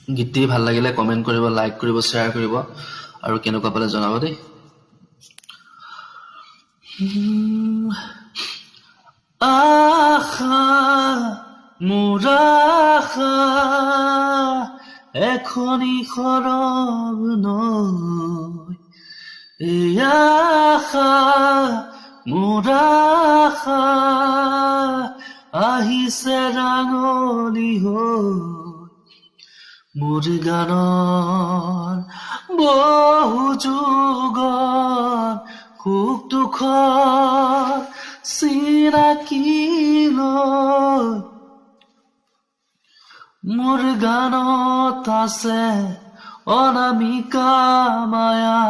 গীতটি ভাল লাগিলে কমেন্ট কৰিব, লাইক কৰিব, শ্বেয়াৰ কৰিব আৰু কেনেকুৱা পালে জনাব দেই। আশা মোৰ আশা এখনি সৰব নৈ, এই আশা মোৰ আশা আহিছে ৰাঙলী হৈ, মোৰ গানৰ বহু যুগৰ সুখ দুখৰ চিনাকি লৈ, মোৰ গানত আছে অনামিকা মায়া,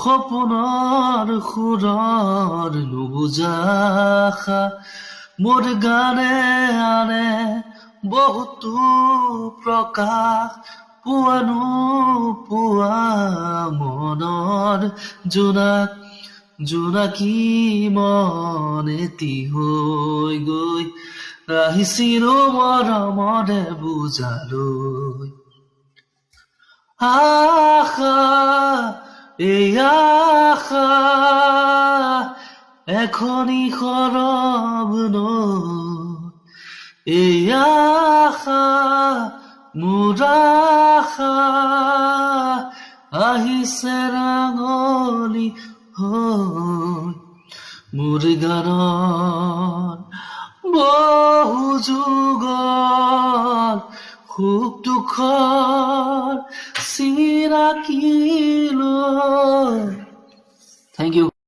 সপোনৰ সুৰৰ নুবুজা আশা, মোৰ গানে আনে বহুতো প্ৰকাশ, পোৱা নোপোৱা মনৰ জোনাক, জোনাকী মন এটি হৈ গৈ আহিছিলো মৰমৰে বুজালৈ। আশা এই আশা এখনি সৰব নৈ, এই আশা মোৰ আশা আহিছে ৰাঙলী হৈ, মোৰ গানৰ বহু যুগৰ সুখ দুখৰ চিনাকি লৈ। Thank U.